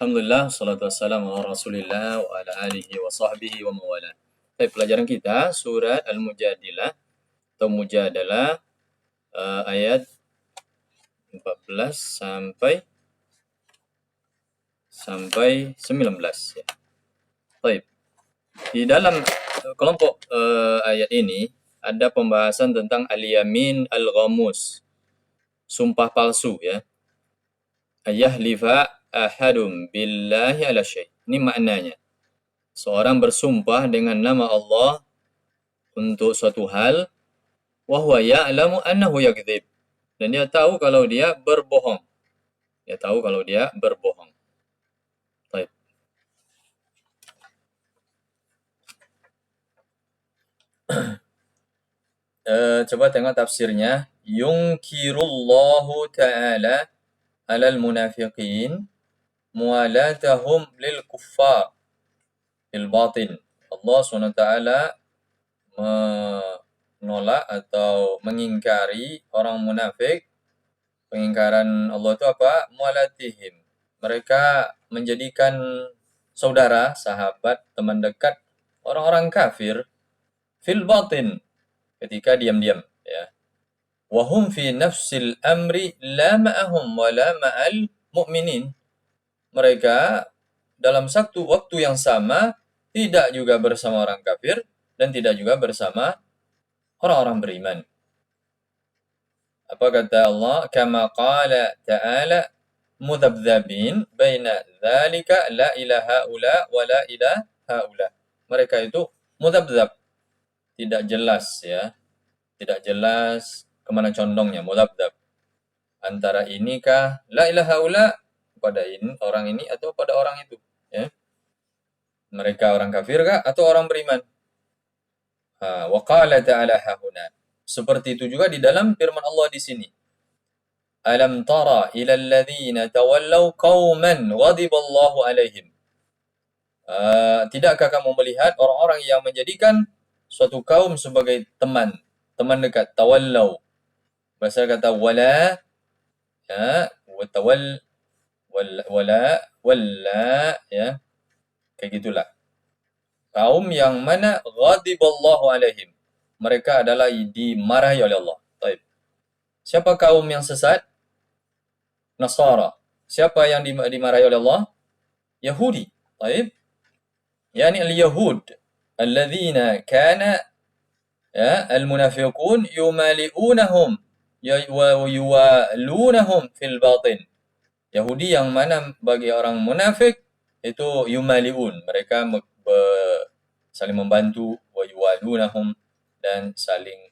Alhamdulillah, salatu wassalamu ala rasulillah wa ala alihi wa sahbihi wa mawala. Baik, pelajaran kita surat Al-Mujadilah atau Mujadalah ayat 14 sampai 19 ya. Baik. Di dalam kelompok ayat ini ada pembahasan tentang al-yamin al-ghamus, sumpah palsu ya. Ayahlifa ahadum billahi ala syai'. Ini maknanya. Seorang bersumpah dengan nama Allah untuk suatu hal, wa huwa ya'lamu annahu yakdzib. Dan dia tahu kalau dia berbohong. Dia tahu kalau dia berbohong. Baik. Coba tengok tafsirnya. Yunkirullahu ta'ala alal munafiqin mualatahum lil kuffar bil batin. Allah SWT menolak atau mengingkari orang munafik. Pengingkaran Allah itu apa? Mualatihim. Mereka menjadikan saudara, sahabat, teman dekat orang-orang kafir fil batin, ketika diam-diam ya. Wahum fi nafsil amri la ma'ahum wa la ma'al mu'minin. Mereka dalam satu waktu yang sama tidak juga bersama orang kafir dan tidak juga bersama orang-orang beriman. Apa kata Allah? Kama qala ta'ala mudhabdhabin baina dzalika la ilaha ula wa la ilaha ula. Mereka itu mudhabdhab, tidak jelas ya. Tidak jelas kemana condongnya, mudhabdhab. Antara inikah la ilaha ula pada ini, orang ini atau pada orang itu ya. Mereka orang kafir kah atau orang beriman? Wa qala ta'ala hahuna. Seperti itu juga di dalam firman Allah di sini. Alam tara ila alladhina tawallaw qauman ghadiballahu alaihim. Tidakkah kamu melihat orang-orang yang menjadikan suatu kaum sebagai teman dekat, tawallaw. Bahasa kata wala ya, wala ya. Kayak gitulah. Kaum yang mana ghadiballahu alaihim. Mereka adalah dimarahi oleh Allah. Taib. Siapa kaum yang sesat? Nasara. Siapa yang dimarahi oleh Allah? Yahudi. Taib. Yani al-Yahud. Alladzina kana ya, al-munafiqun yumali'unahum wa yuwalunahum fil batin. Yahudi yang mana bagi orang munafik itu yumali'un. Mereka saling membantu, wa yuwalunahum, dan saling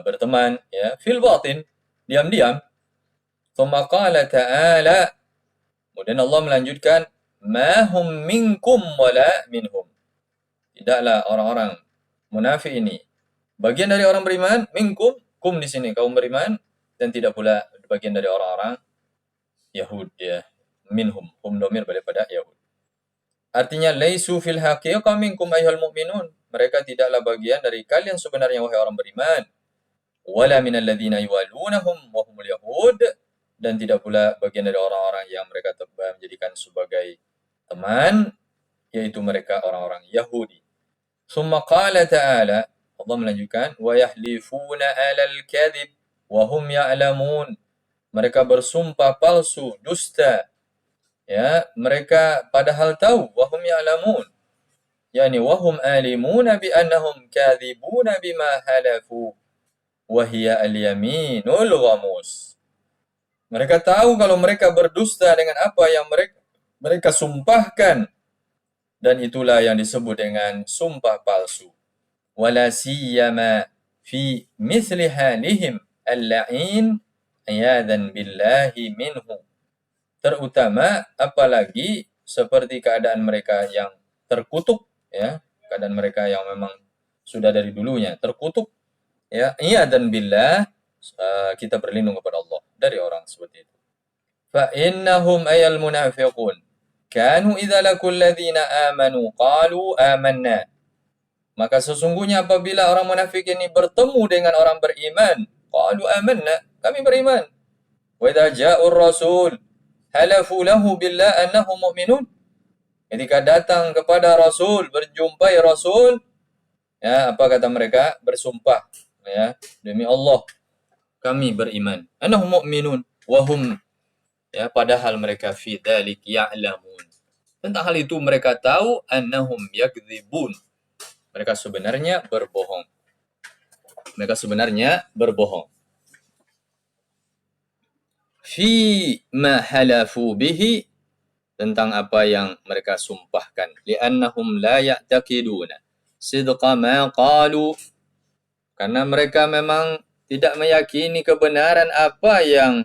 berteman ya, fil batin, diam-diam. Tsumma qala ta'ala, kemudian Allah melanjutkan, ma hum minkum wala minhum. Tidaklah orang-orang munafik ini bagian dari orang beriman, minkum, kum di sini kaum beriman, dan tidak pula bagian dari orang-orang Yahud ya, minhum, hum domir daripada Yahud. Artinya laisu fil haqiqah minkum ayyuhal mu'minun. Mereka tidaklah bagian dari kalian sebenarnya wahai orang beriman. Wala minal ladzina yuwalunahum wa humul yahud, dan tidak pula bagian dari orang-orang yang mereka menjadikan sebagai teman, yaitu mereka orang-orang Yahudi. Summa qala ta'ala, Allah melanjutkan, wa yahlifuna 'alal kadhib wa hum ya'lamun. Mereka bersumpah palsu, dusta. Ya, mereka padahal tahu, wahum ya'lamun. Yani wahum alimuna bi annahum kadhibuna bima halafu wa hiya al-yaminul ghamus. Mereka tahu kalau mereka berdusta dengan apa yang mereka sumpahkan, dan itulah yang disebut dengan sumpah palsu. Wala siyama fi mithli halihim al-la'in ayadan billahi minhu. Terutama apalagi seperti keadaan mereka yang terkutuk ya, keadaan mereka yang memang sudah dari dulunya terkutuk ya, iya dan billah, kita berlindung kepada Allah dari orang seperti itu. Fa innahum ayal munafiqun kanu idza laqul ladzina amanu qalu amanna. Maka sesungguhnya apabila orang munafik ini bertemu dengan orang beriman, qalu amanna, kami beriman. Wa idza ja'ur rasul, halafu lahu billah annahum mu'minun. Ketika datang kepada Rasul, berjumpai Rasul, ya, apa kata mereka? Bersumpah, ya, demi Allah kami beriman. Annahum mu'minun wahum, ya, padahal mereka fi dzalik ya'lamun. Tentang hal itu mereka tahu annahum yakdzibun. Mereka sebenarnya berbohong. Mereka sebenarnya berbohong. Fi ma halafu bihi, tentang apa yang mereka sumpahkan. Li'annahum la ya'taqiduna sidqa ma qalu, karena mereka memang tidak meyakini kebenaran apa yang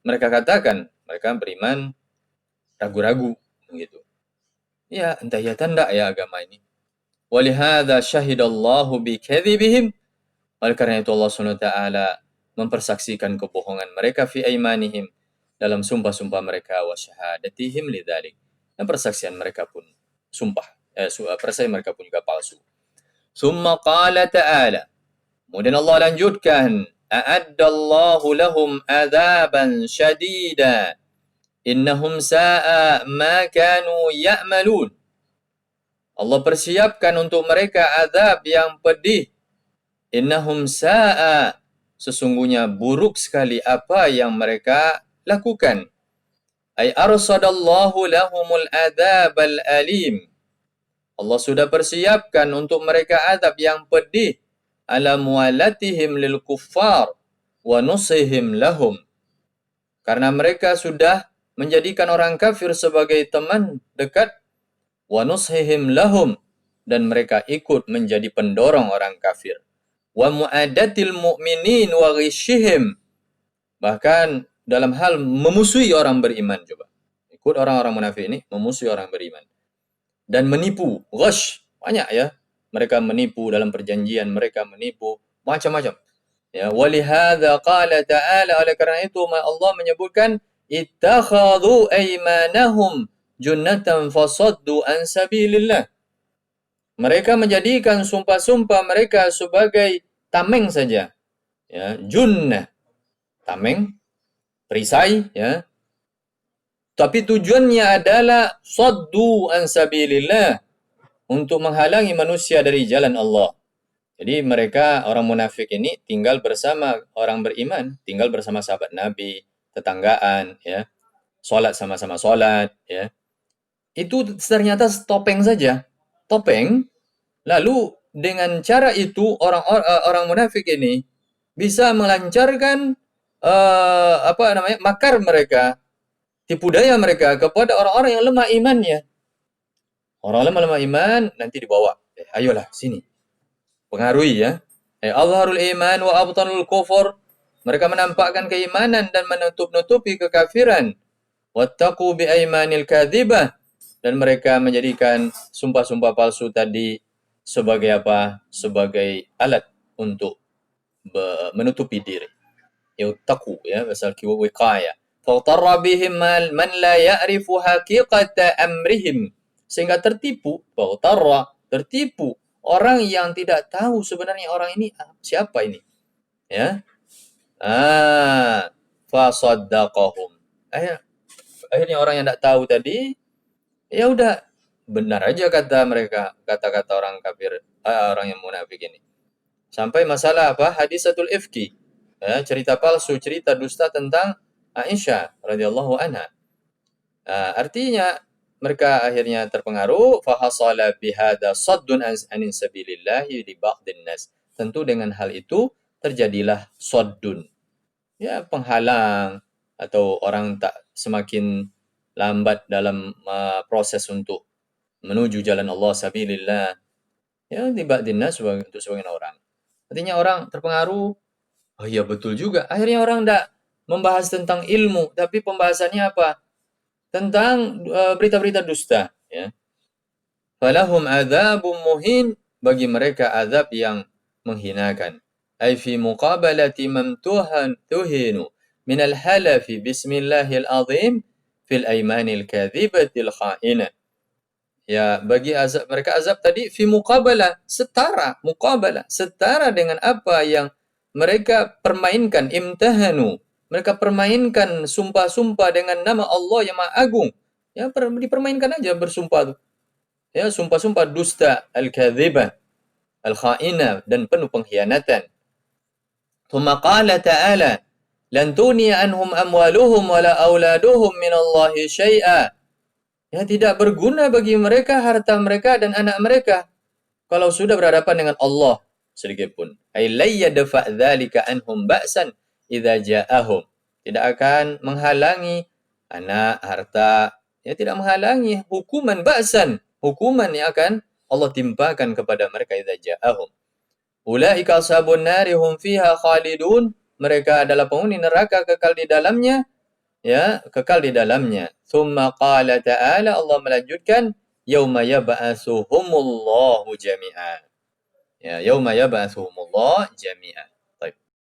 mereka katakan. Mereka beriman ragu-ragu begitu. Ya, entah ya tanda ya agama ini. Walihada syahidallahu bikadzibihim. Oleh karena itu Allah SWT mempersaksikan kebohongan mereka fi aimanihim, dalam sumpah-sumpah mereka, wa syahadatihim lidzalik, dan persaksian mereka pun persaksian mereka pun juga palsu. Summa qala ta'ala, kemudian Allah lanjutkan, a'addallahu lahum adzaban syadida innahum sa'a ma kanu ya'malun. Allah persiapkan untuk mereka azab yang pedih. Innahum sa'a, sesungguhnya buruk sekali apa yang mereka lakukan. Ay arsadallahu lahumul adzabal alim. Allah sudah persiapkan untuk mereka azab yang pedih, ala mualatihim lil kuffar wa nusihim lahum. Karena mereka sudah menjadikan orang kafir sebagai teman dekat, wa nusihim lahum, dan mereka ikut menjadi pendorong orang kafir. Wa mu'adatil mu'minin wa ghishihim, bahkan dalam hal memusuhi orang beriman. Coba ikut orang-orang munafik ini memusuhi orang beriman dan menipu. Ghash, banyak ya, mereka menipu dalam perjanjian, mereka menipu macam-macam, ya. Walihadza qala ta'ala, oleh karena itu Allah menyebutkan ittakhadhu aymanahum junnatan fasaddu an sabilillah. Mereka menjadikan sumpah-sumpah mereka sebagai tameng saja, ya, junnah, tameng, perisai, ya. Tapi tujuannya adalah saddu an sabilillah, untuk menghalangi manusia dari jalan Allah. Jadi mereka, orang munafik ini, tinggal bersama orang beriman, tinggal bersama sahabat Nabi, tetanggaan, ya, sholat sama-sama sholat, ya. Itu ternyata topeng saja, topeng. Lalu dengan cara itu orang munafik ini bisa melancarkan makar mereka, tipu daya mereka kepada orang-orang yang lemah imannya. Orang lemah iman nanti dibawa, ayolah sini, pengaruhi, ya. Azharul iman wa abtanul kufur, mereka menampakkan keimanan dan menutup-nutupi kekafiran. Wattaqu bi aimanil kadzibah, dan mereka menjadikan sumpah-sumpah palsu tadi sebagai apa? Sebagai alat untuk menutupi diri. Yattaqu, ya, asal wiqayah. Fautarra bihim man la ya'rifu haqiqata amrihim, sehingga tertipu, fautarra, tertipu orang yang tidak tahu sebenarnya orang ini siapa ini, ya. Fasaddaqahum. Akhirnya orang yang tidak tahu tadi, ya udah, benar aja kata mereka, kata-kata orang kafir, orang yang munafik ini. Sampai masalah apa? Hadisatul ifki, ya, cerita palsu, cerita dusta tentang Aisyah radhiyallahu anha. Artinya mereka akhirnya terpengaruh, fahasala bihada saddun anin sabilillahi li ba'din nas. Tentu dengan hal itu terjadilah saddun, ya, penghalang, atau orang tak semakin lambat dalam proses untuk menuju jalan Allah sabilillah, ya, li ba'din nas, untuk sebagian orang. Artinya orang terpengaruh, oh iya betul juga. Akhirnya orang tidak membahas tentang ilmu, tapi pembahasannya apa? Tentang berita-berita dusta, ya. Falahum adzabun muhin, bagi mereka azab yang menghinakan. Ai fi muqabalati mamtuhan tuhinu min al-halafi bismillahil azim fil aimanil kadhibatil kha'inah. Ya, bagi azab mereka, azab tadi fi muqabalah, setara dengan apa yang mereka permainkan, imtahanu, Mereka permainkan sumpah-sumpah dengan nama Allah yang Maha Agung. Ya, dipermainkan aja bersumpah tuh. Ya, sumpah-sumpah dusta, al-kadzibah, al-kha'inah, dan penuh pengkhianatan. Thumma qala ta'ala, lan tuniya anhum amwaluhum wala auladuhum minallahi syai'a. Ya, tidak berguna bagi mereka harta mereka dan anak mereka kalau sudah berhadapan dengan Allah sedikit pun. Ay la yadfa' dzalika anhum ba'san idza ja'ahum. Tidak akan menghalangi anak, harta, ya tidak menghalangi hukuman ba'san, hukuman yang akan Allah timpakan kepada mereka idza ja'ahum. Ulaika ashabun nari hum fiha khalidun. Mereka adalah penghuni neraka kekal di dalamnya, ya, kekal di dalamnya. Tsumma qala ta'ala, Allah melanjutkan, yauma yab'atsuhumullahu jami'an. Ya, yauma yab'atsuhumullahu jami'an.